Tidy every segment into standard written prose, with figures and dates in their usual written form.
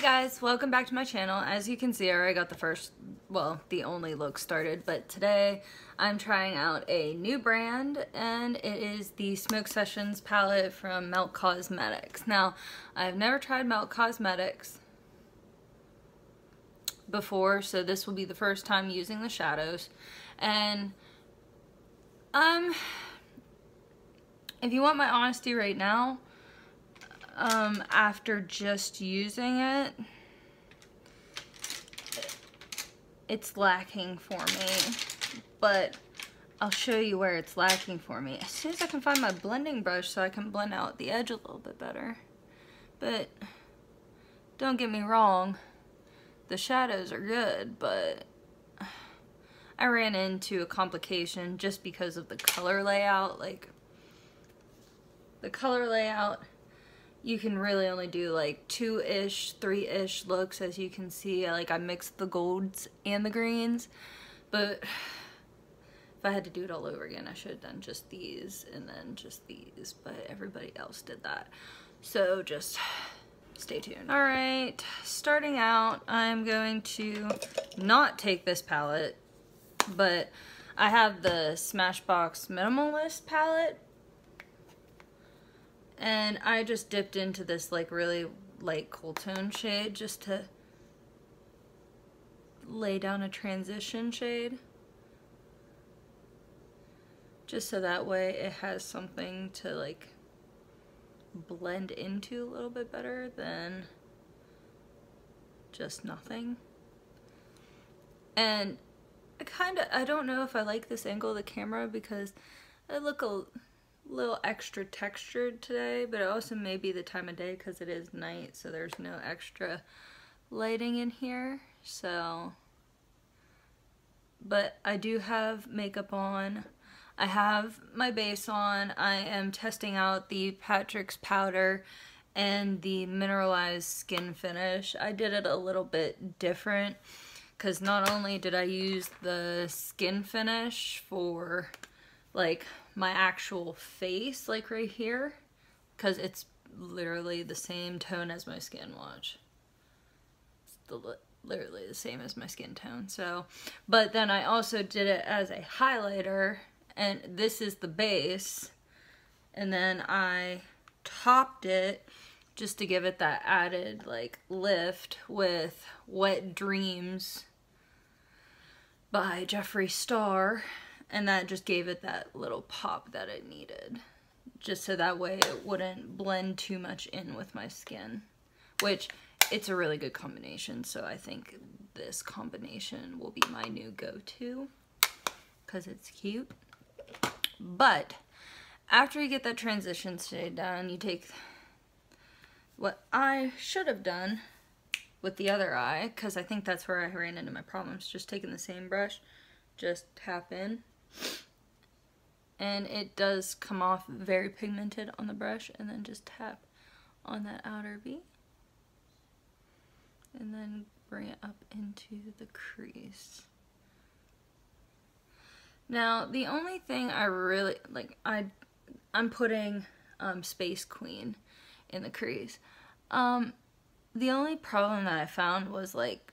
Hey guys, welcome back to my channel. As you can see, I already got the only look started, but today I'm trying out a new brand, and it is the Smoke Sessions palette from Melt Cosmetics. Now, I've never tried Melt Cosmetics before, so this will be the first time using the shadows. And if you want my honesty right now, after just using it, it's lacking for me, but I'll show you where it's lacking for me as soon as I can find my blending brush so I can blend out the edge a little bit better. But don't get me wrong, the shadows are good, but I ran into a complication just because of the color layout. Like, the color layout, you can really only do like 2-ish, 3-ish looks. As you can see, I mixed the golds and the greens, but if I had to do it all over again, I should have done just these and then just these, but everybody else did that. So just stay tuned. All right, starting out, I'm going to not take this palette, but I have the Smashbox Minimalist palette, and I just dipped into this like really light cool tone shade just to lay down a transition shade. Just so that way it has something to like blend into a little bit better than just nothing. And I don't know if I like this angle of the camera because I look a little extra textured today, but it also may be the time of day because it is night, so there's no extra lighting in here. So, but I do have makeup on. I have my base on. I am testing out the Patrick's powder and the mineralized skin finish. I did it a little bit different because not only did I use the skin finish for like my actual face, like right here, because it's literally the same tone as my skin. Watch, it's literally the same as my skin tone. So, but then I also did it as a highlighter, and this is the base, and then I topped it just to give it that added like lift with Wet Dreams by Jeffree Star. And that just gave it that little pop that it needed. Just so that way it wouldn't blend too much in with my skin. Which, it's a really good combination. So I think this combination will be my new go-to. Because it's cute. But, after you get that transition shade down, you take what I should have done with the other eye. Because I think that's where I ran into my problems. Just taking the same brush, just tap in. And it does come off very pigmented on the brush, and then just tap on that outer V and then bring it up into the crease. Now the only thing I really like, I'm putting Space Queen in the crease. The only problem that I found was like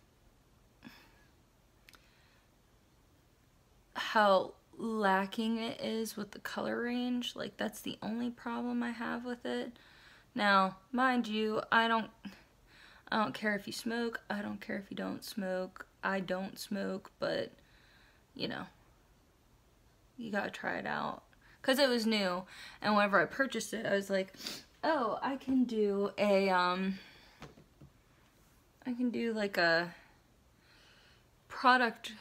how lacking it is with the color range. Like, that's the only problem I have with it. Now, mind you, I don't care if you smoke, I don't care if you don't smoke. I don't smoke, but you know, you gotta try it out because it was new, and whenever I purchased it I was like, oh, I can do like a product,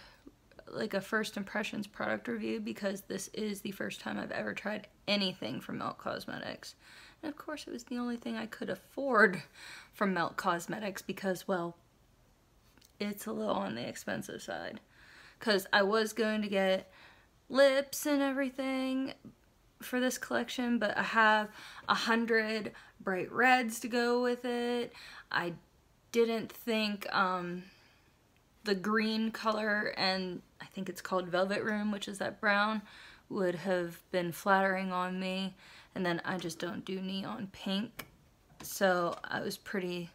like a first impressions product review, because this is the first time I've ever tried anything from Melt Cosmetics. And of course it was the only thing I could afford from Melt Cosmetics because, well, it's a little on the expensive side. Because I was going to get lips and everything for this collection, but I have 100 bright reds to go with it. I didn't think the green color, and I think it's called Velvet Room, which is that brown, would have been flattering on me. And then I just don't do neon pink, so I was pretty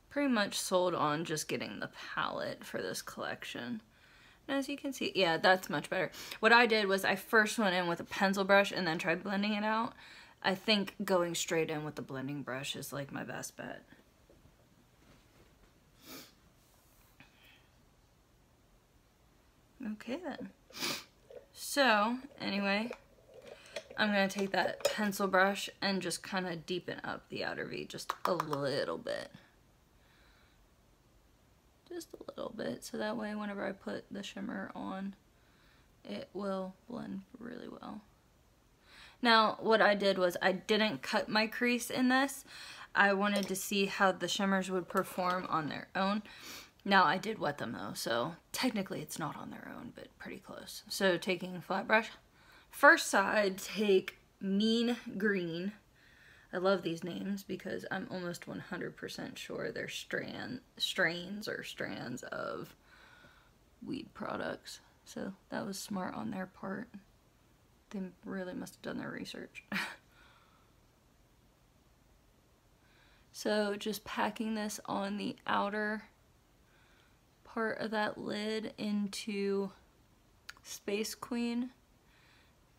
pretty much sold on just getting the palette for this collection. And as you can see, yeah, that's much better. What I did was I first went in with a pencil brush and then tried blending it out. I think going straight in with the blending brush is like my best bet. Okay then. So anyway, I'm gonna take that pencil brush and just kind of deepen up the outer V just a little bit. Just a little bit, so that way whenever I put the shimmer on, it will blend really well. Now, what I did was I didn't cut my crease in this. I wanted to see how the shimmers would perform on their own. Now, I did wet them though, so technically it's not on their own, but pretty close. So taking a flat brush, first side, take Mean Green. I love these names because I'm almost 100% sure they're strains of weed products. So that was smart on their part. They really must have done their research. So just packing this on the outer part of that lid into Space Queen.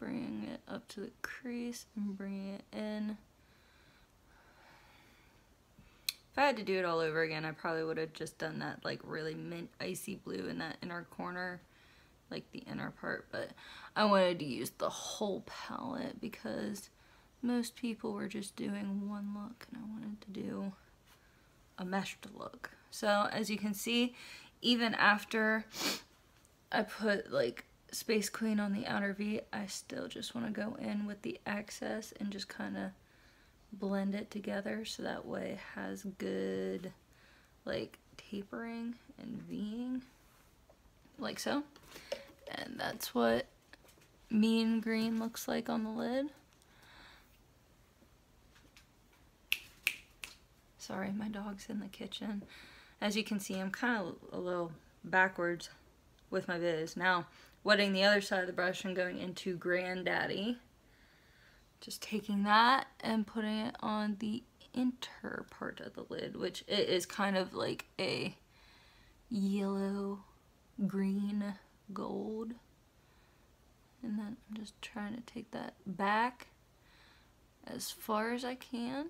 Bringing it up to the crease and bringing it in. If I had to do it all over again, I probably would have just done that like really mint icy blue in that inner corner, like the inner part, but I wanted to use the whole palette because most people were just doing one look and I wanted to do a meshed look. So as you can see, even after I put like Space Queen on the outer V, I still just want to go in with the excess and just kind of blend it together so that way it has good like tapering and V-ing like so. And that's what Mean Green looks like on the lid. Sorry, my dog's in the kitchen. As you can see, I'm kind of a little backwards with my viz. Now, wetting the other side of the brush and going into Granddaddy. Just taking that and putting it on the inner part of the lid, which it is kind of like a yellow, green, gold. And then I'm just trying to take that back as far as I can,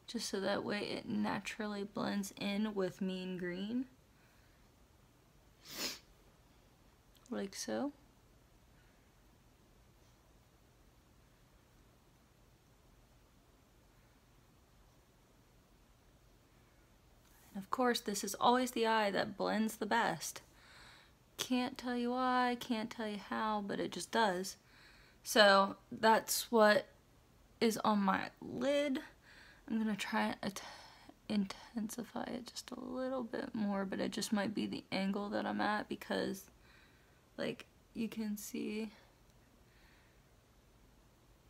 just so that way it naturally blends in with Mean Green. Like so. Of course, this is always the eye that blends the best. Can't tell you why, can't tell you how, but it just does. So that's what is on my lid. I'm gonna try and intensify it just a little bit more, but it just might be the angle that I'm at because, like, you can see,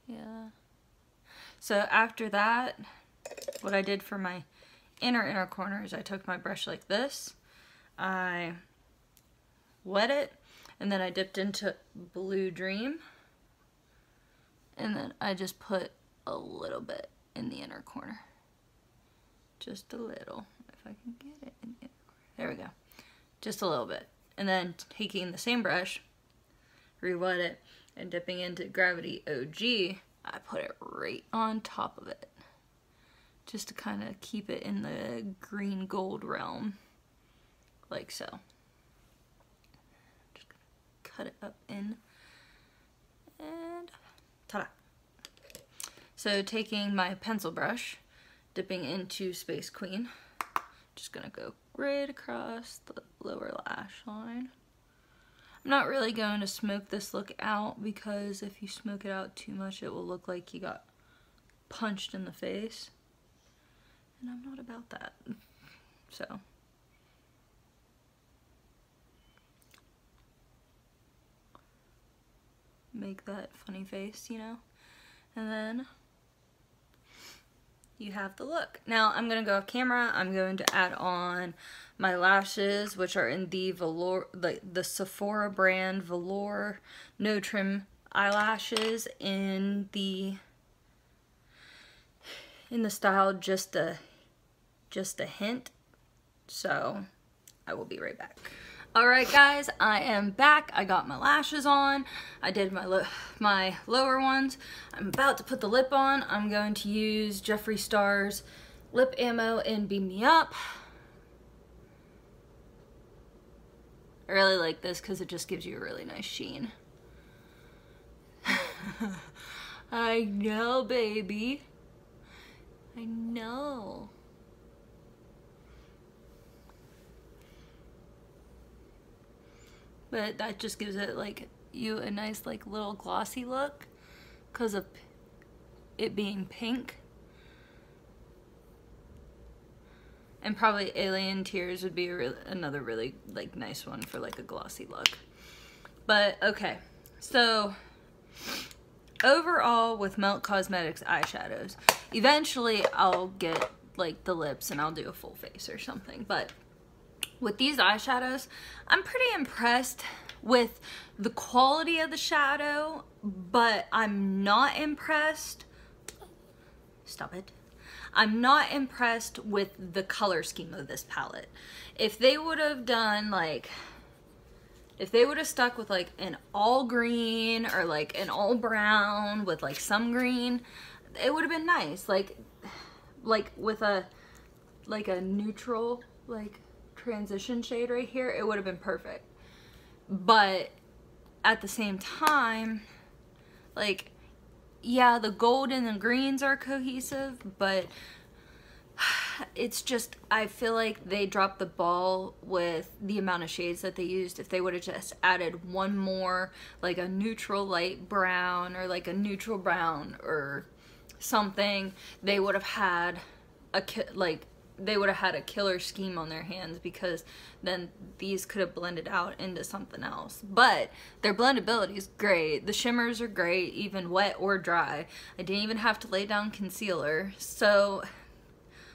yeah. So after that, what I did for my inner corner is I took my brush like this, I wet it, and then I dipped into Blue Dream, and then I just put a little bit in the inner corner. Just a little, if I can get it in the inner corner. There we go. Just a little bit. And then taking the same brush, re-wet it, and dipping into Gravity OG, I put it right on top of it. Just to kind of keep it in the green gold realm, like so. Just gonna cut it up in, and ta-da! So taking my pencil brush, dipping into Space Queen, just gonna go right across the lower lash line. I'm not really going to smoke this look out because if you smoke it out too much, it will look like you got punched in the face. And I'm not about that, so. Make that funny face, you know? And then you have the look. Now I'm gonna go off camera. I'm going to add on my lashes, which are in the Velour, the Sephora brand Velour No Trim eyelashes in the style Just a just a hint. So I will be right back. Alright guys, I am back. I got my lashes on. I did my lower ones. I'm about to put the lip on. I'm going to use Jeffree Star's Lip Ammo in Beam Me Up. I really like this because it just gives you a really nice sheen. I know, baby. I know. But that just gives it like you a nice like little glossy look because of it being pink. And probably Alien Tears would be another really like nice one for like a glossy look. But okay, so overall with Melt Cosmetics eyeshadows, eventually I'll get like the lips and I'll do a full face or something. But with these eyeshadows, I'm pretty impressed with the quality of the shadow, but I'm not impressed. Stop it. I'm not impressed with the color scheme of this palette. If they would have done like, if they would have stuck with like an all green or like an all brown with like some green, it would have been nice. Like with a neutral like transition shade right here, it would have been perfect. But at the same time, like, yeah, the gold and the greens are cohesive, but it's just, I feel like they dropped the ball with the amount of shades that they used. If they would have just added one more, like a neutral light brown or like a neutral brown or something, they would have had a killer scheme on their hands, because then these could have blended out into something else. But their blendability is great. The shimmers are great, even wet or dry. I didn't even have to lay down concealer. So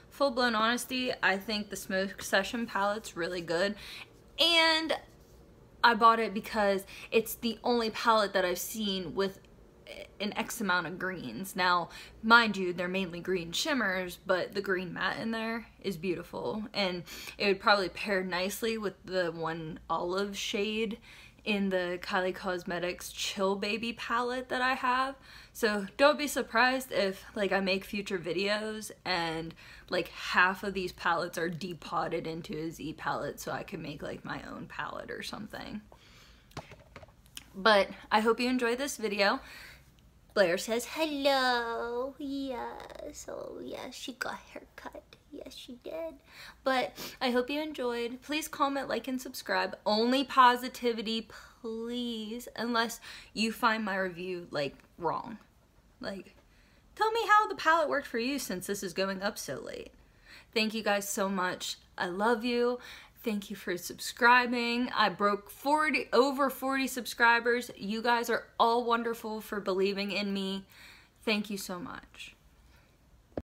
full-blown honesty, I think the Smoke Session palette's really good. And I bought it because it's the only palette that I've seen with an X amount of greens. Now, mind you, they're mainly green shimmers, but the green matte in there is beautiful, and it would probably pair nicely with the one olive shade in the Kylie Cosmetics Chill Baby palette that I have. So don't be surprised if like I make future videos and like half of these palettes are depotted into a Z palette, so I can make like my own palette or something. But I hope you enjoyed this video. Blair says hello. Yes. Oh yes, she got a haircut. Yes, she did. But I hope you enjoyed. Please comment, like, and subscribe. Only positivity, please. Unless you find my review like wrong. Like, tell me how the palette worked for you since this is going up so late. Thank you guys so much. I love you. Thank you for subscribing. I broke over 40 subscribers. You guys are all wonderful for believing in me. Thank you so much.